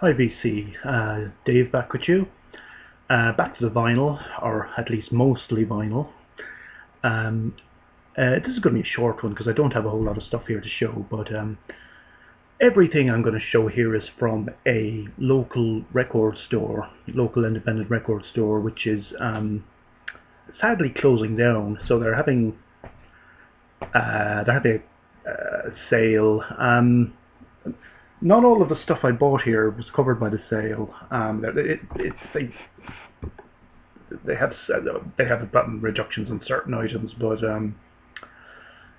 Hi VC, Dave back with you. Back to the vinyl, or at least mostly vinyl. Um, this is going to be a short one because I don't have a whole lot of stuff here to show, but everything I'm going to show here is from a local record store, local independent record store, which is sadly closing down. So they're having a sale. Not all of the stuff I bought here was covered by the sale. They have reductions on certain items, but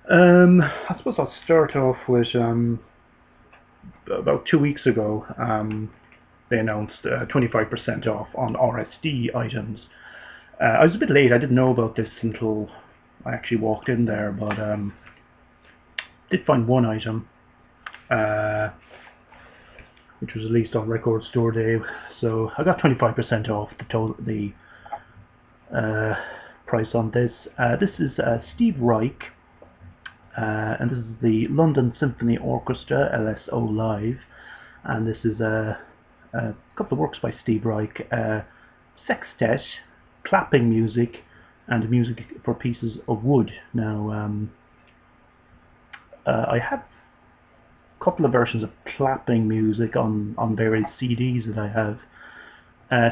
I suppose I'll start off with about 2 weeks ago. They announced 25% off on RSD items. I was a bit late. I didn't know about this until I actually walked in there, but did find one item which was released on Record Store Day, so I got 25% off the price on this. This is Steve Reich, and this is the London Symphony Orchestra LSO Live, and this is a couple of works by Steve Reich, sextet, clapping music, and music for pieces of wood. Now, I have couple of versions of clapping music on various CDs that I have.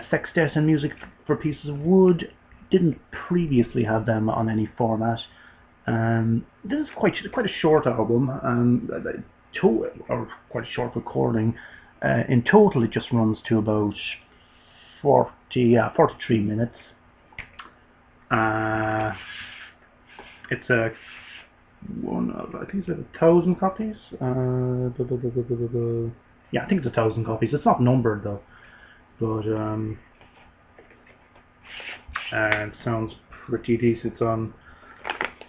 Sextet and music for pieces of wood, didn't previously have them on any format. This is quite a short album, or quite a short recording. In total it just runs to about 43 minutes. It's a I think it's 1,000 copies. Yeah, I think it's 1,000 copies. It's not numbered though, but and it sounds pretty decent. It's on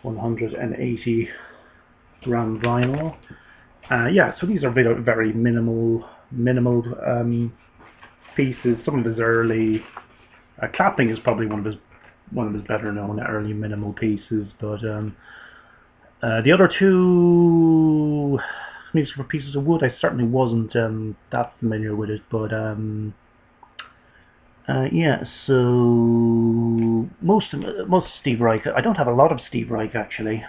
180 gram vinyl. Yeah, so these are very minimal pieces. Some of his early clapping is probably one of his better known early minimal pieces, but the other two, music for pieces of wood, I certainly wasn't that familiar with it, but yeah. So most Steve Reich, I don't have a lot of Steve Reich actually.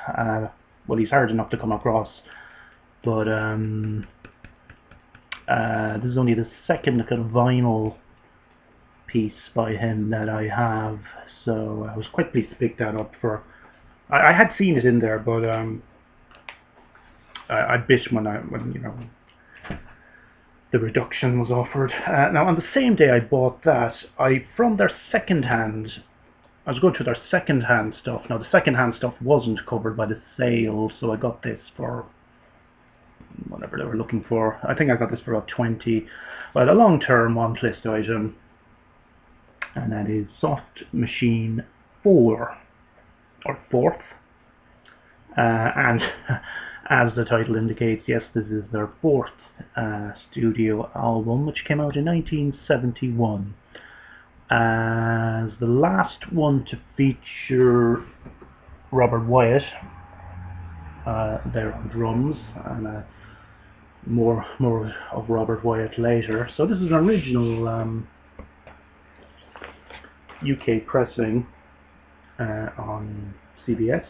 Well, he's hard enough to come across, but this is only the second kind of vinyl piece by him that I have, so I was quite pleased to pick that up. I had seen it in there, but I bit when you know the reduction was offered. Now on the same day I bought that, from their second-hand, I was going through their second-hand stuff. Now the second-hand stuff wasn't covered by the sale, so I got this for whatever they were looking for. I think I got this for about 20. But a long-term want-list item, and that is Soft Machine 4. Or fourth, and as the title indicates, yes, this is their fourth studio album, which came out in 1971 as the last one to feature Robert Wyatt there on drums, and more of Robert Wyatt later. So this is an original UK pressing on CBS.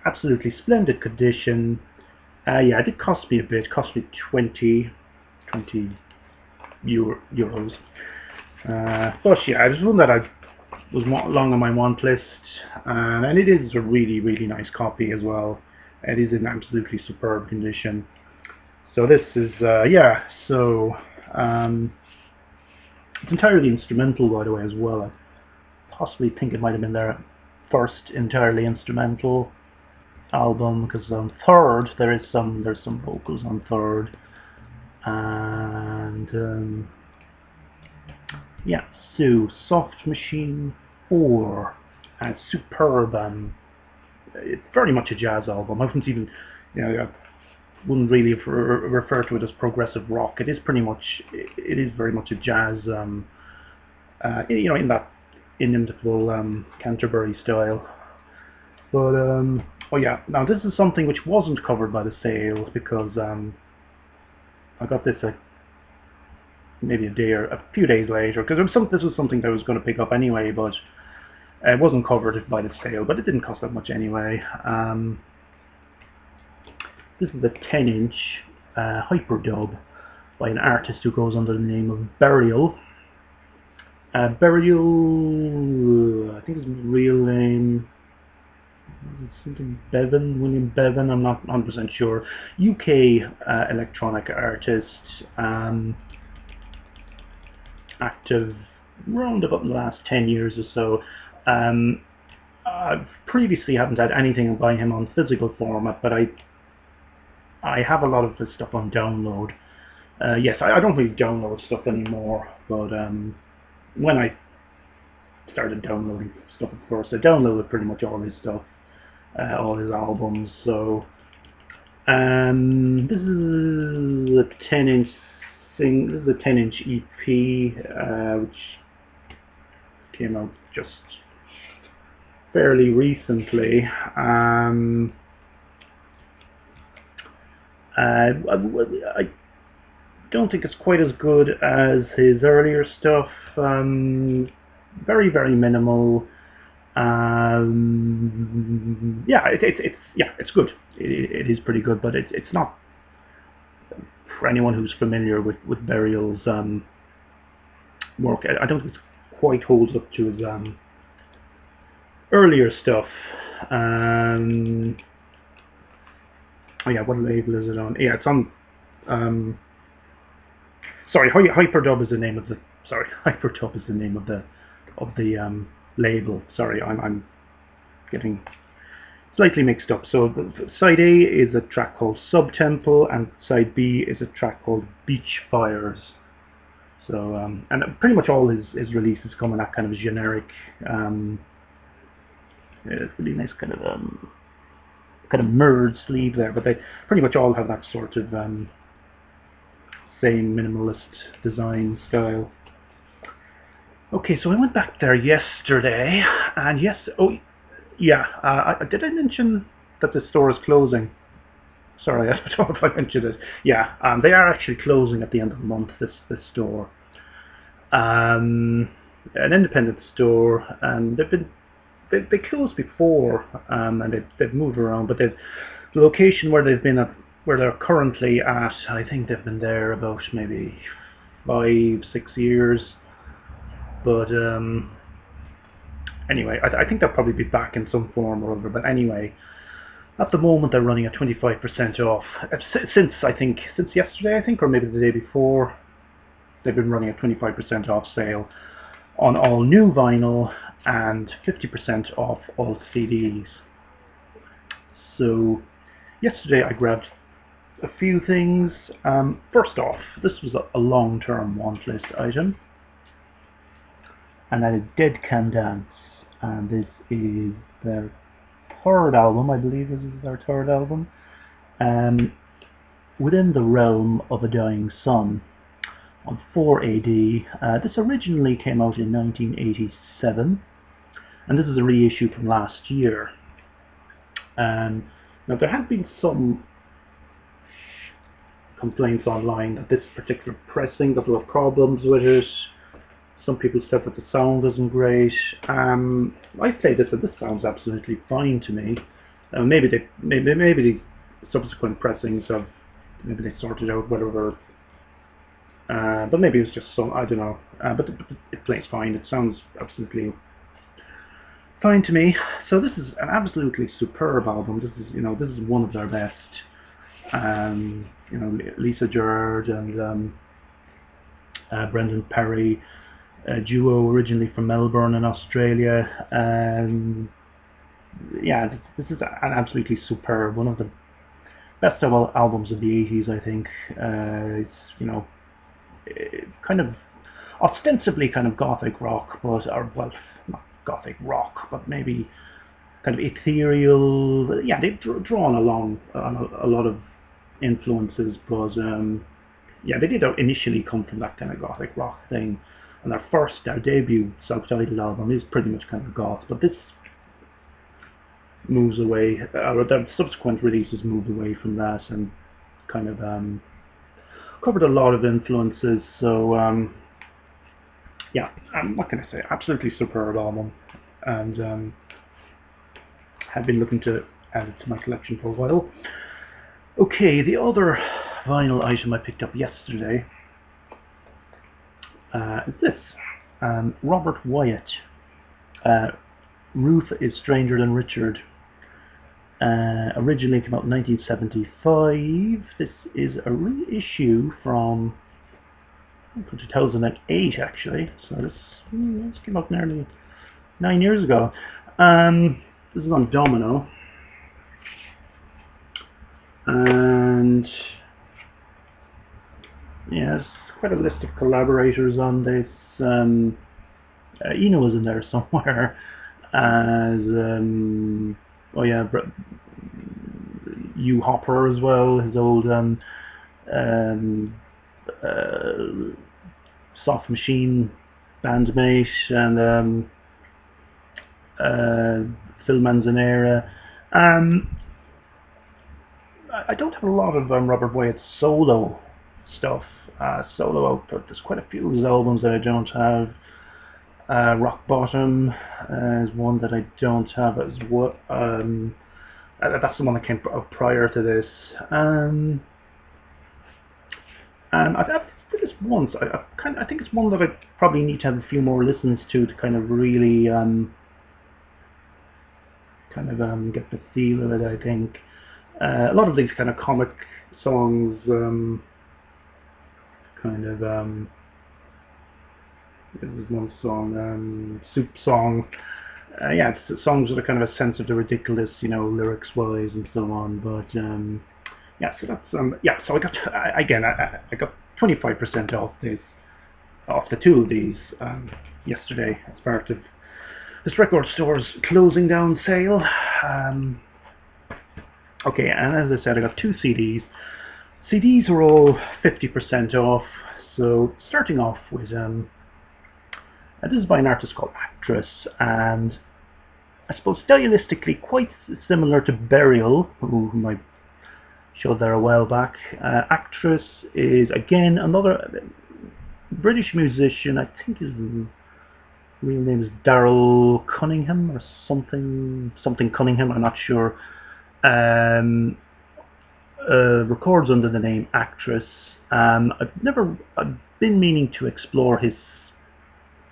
Absolutely splendid condition. Yeah, it did cost me a bit. Cost me 20 euros. But yeah, it was one that I was long on my want list, and it is a really nice copy as well. It is in absolutely superb condition. So this is yeah. So it's entirely instrumental, by the way, as well. I possibly think it might have been their first entirely instrumental album, because on third there's some vocals on third, and yeah. So Soft Machine 4, superb. It's very much a jazz album. I wouldn't even, I wouldn't really refer to it as progressive rock. It is very much a jazz, in that inimitable Canterbury style. But oh yeah, now this is something which wasn't covered by the sale, because I got this maybe a few days later, because this was something that I was going to pick up anyway, but it wasn't covered by the sale, but it didn't cost that much anyway. This is a 10-inch hyperdub by an artist who goes under the name of Burial. Burial, I think his real name is something Bevan, William Bevan, I'm not 100% sure. UK electronic artist, active around about the last 10 years or so. I previously haven't had anything by him on physical format, but I have a lot of his stuff on download. Yes, I don't really download stuff anymore, but when I started downloading stuff at first, I downloaded pretty much all his stuff, all his albums. So this is a 10-inch thing. This is a 10-inch EP, which came out just fairly recently. I don't think it's quite as good as his earlier stuff. Very, very minimal. Yeah, it's good. It is pretty good, but it's not for anyone who's familiar with Burial's work. I don't think it quite holds up to his earlier stuff. Oh yeah, what label is it on? Yeah, it's on. Sorry, Hyperdub is the name of the. Sorry, Hyperdub is the name of the label. Sorry, I'm getting slightly mixed up. So side A is a track called Subtemple, and side B is a track called Beach Fires. So and pretty much all his releases come in that kind of generic, really nice kind of mirrored sleeve there, but they pretty much all have that sort of same minimalist design style. Okay, so I went back there yesterday, and yes, oh yeah, did I mention that the store is closing? Sorry, I don't know if I mentioned it. Yeah, they are actually closing at the end of the month, this store. An independent store, and they closed before, and they've moved around, but the location where they've been at, where they're currently at, I think they've been there about maybe 5-6 years. But anyway, I think they'll probably be back in some form or other. But anyway, at the moment they're running at 25% off. Since yesterday, I think, or maybe the day before, they've been running a 25% off sale on all new vinyl and 50% off all CDs. So yesterday I grabbed a few things. First off, this was a long-term want list item, and that is Dead Can Dance, and this is their third album. I believe this is their third album, Within the Realm of a Dying Sun, on 4 AD. This originally came out in 1987, and this is a reissue from last year. Now there had been some complaints online that this particular pressing, that there were problems with it. Some people said that the sound isn't great. I'd say this sounds absolutely fine to me. Maybe the subsequent pressings have, maybe they sorted out whatever. But maybe it's just some, I don't know. But it plays fine. It sounds absolutely fine to me. So this is an absolutely superb album. This is one of their best. Lisa Gerard and Brendan Perry, a duo originally from Melbourne in Australia. Yeah, this is an absolutely superb, one of the best albums of the 80s, I think. It's kind of ostensibly kind of gothic rock, but well, not gothic rock, but maybe kind of ethereal. Yeah, they've drawn along a lot of influences, but yeah, they did initially come from that kind of gothic rock thing, and their debut self-titled album is pretty much kind of goth, but this moves away, or their subsequent releases moved away from that, and kind of covered a lot of influences, so yeah, what can I say? Absolutely superb album, and have been looking to add it to my collection for a while. Okay, the other vinyl item I picked up yesterday is this. Robert Wyatt. Ruth is Stranger Than Richard. Originally came out in 1975. This is a reissue from 2008 actually, so this came out nearly 9 years ago. This is on Domino, and yeah, there's quite a list of collaborators on this. Eno is in there somewhere as oh yeah, Hugh Hopper as well, his old Soft Machine bandmate, and Phil Manzanera. I don't have a lot of Robert Wyatt's solo stuff, solo output. There's quite a few of his albums that I don't have. Rock Bottom is one that I don't have as well. That's the one that came out prior to this. I've did this once. I think it's one that I probably need to have a few more listens to kind of really get the feel of it. I think a lot of these kind of comic songs, there's one song, Soup Song. Yeah, it's songs that are kind of a sense of the ridiculous, lyrics wise and so on. But yeah, so that's yeah. So I got again, I got 25% off the two of these yesterday as part of this record store's closing down sale. Okay, and as I said, I got two CDs. CDs are all 50% off. So starting off with this is by an artist called Actress, and I suppose stylistically quite similar to Burial, whom I showed there a while back. Actress is again another British musician. I think his real name is Daryl Cunningham or something Cunningham. I'm not sure. Records under the name Actress. I've been meaning to explore his.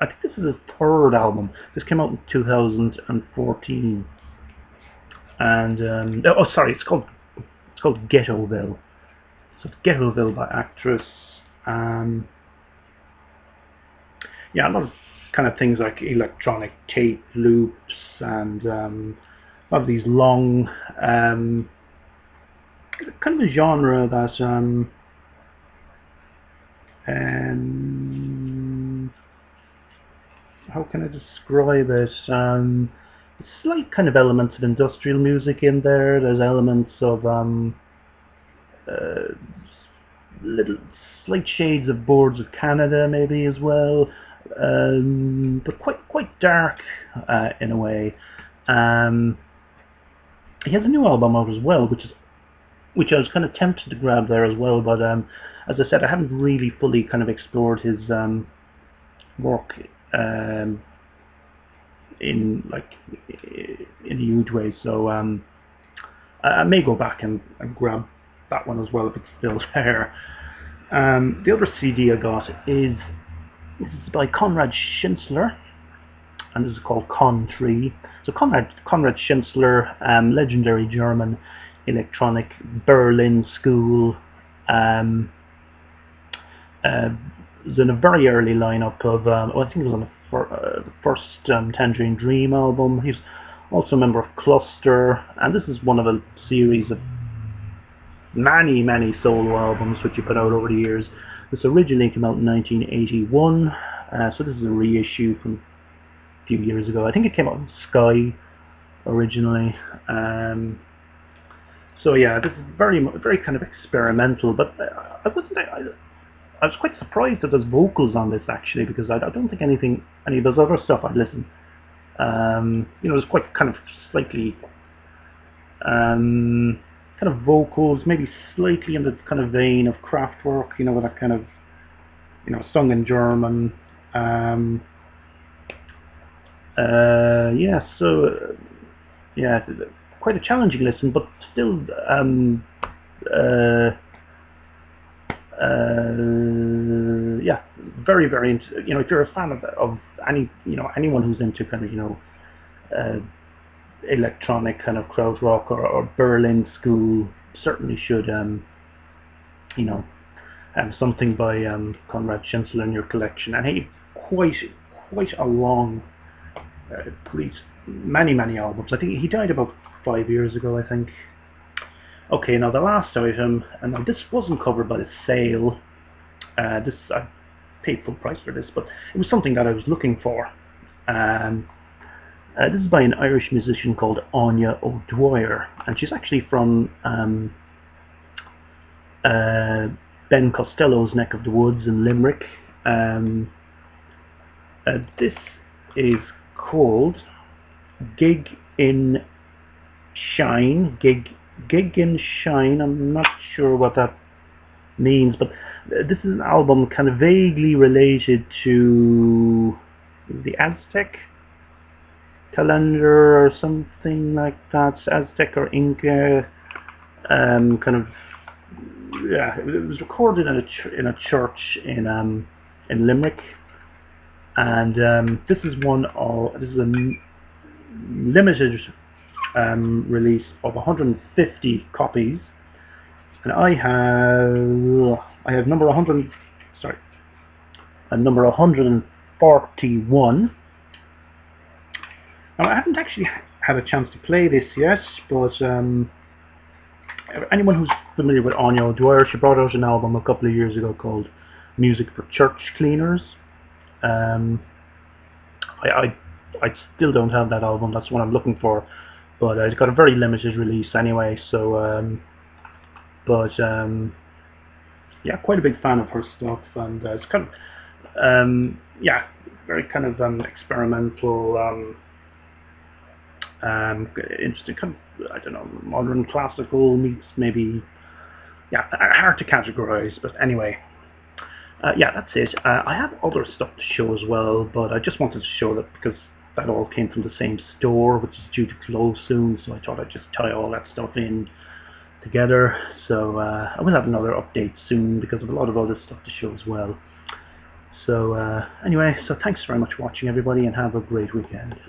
I think this is his third album. This came out in 2014, and oh sorry, it's called Ghettoville. So it's Ghettoville by Actress. Yeah, a lot of kind of things like electronic tape loops and a lot of these long kind of a genre that how can I describe it? Slight kind of elements of industrial music in there. There's elements of little slight shades of Boards of Canada maybe as well, but quite dark in a way. He has a new album out as well, which I was kind of tempted to grab there as well, but as I said, I haven't really fully kind of explored his work in a huge way, so I may go back and grab that one as well if it's still there. The other CD I got is by Conrad Schnitzler, and this is called Con 3. So Conrad Schnitzler, legendary German electronic Berlin school, was in a very early lineup of, I think it was on the first Tangerine Dream album. He's also a member of Cluster, and this is one of a series of many solo albums which he put out over the years. This originally came out in 1981, so this is a reissue from a few years ago. I think it came out in Sky originally. So yeah, this is very kind of experimental, but I was quite surprised that there's vocals on this actually, because I don't think any of those other stuff I'd listen. It's quite kind of slightly kind of vocals, maybe slightly in the kind of vein of Kraftwerk, you know, with that kind of, you know, sung in German. Yeah, so yeah, quite a challenging listen, but still yeah, very, very into, you know, if you're a fan of any, you know, anyone who's into kind of, you know, electronic kind of krautrock or Berlin school, certainly should, you know, something by Conrad Schnitzler in your collection. And he quite a long, at least many albums. I think he died about 5 years ago, I think. Okay, now the last item, and now this wasn't covered by the sale. This I paid full price for this, but it was something that I was looking for. This is by an Irish musician called Aine O Dwyer, and she's actually from Ben Costello's neck of the woods in Limerick. This is called Gig in Shine. Gig in Shine. I'm not sure what that means, but this is an album kind of vaguely related to the Aztec calendar or something like that. Aztec or Inca. Kind of, yeah. It was recorded in a church in Limerick, and this is a limited release of 150 copies, and I have number 141. Now I haven't actually had a chance to play this yet, but anyone who's familiar with Aine O Dwyer, she brought out an album a couple of years ago called Music for Church Cleaners. I still don't have that album. That's what I'm looking for, but it's got a very limited release anyway. So, yeah, quite a big fan of her stuff, and it's kind of yeah, very kind of experimental, interesting, kind of, I don't know, modern classical meets maybe, yeah, hard to categorize, but anyway. Yeah, that's it. I have other stuff to show as well, but I just wanted to show that because that all came from the same store, which is due to close soon, so I thought I'd just tie all that stuff in together. So I will have another update soon because of a lot of other stuff to show as well. So anyway, so thanks very much for watching, everybody, and have a great weekend.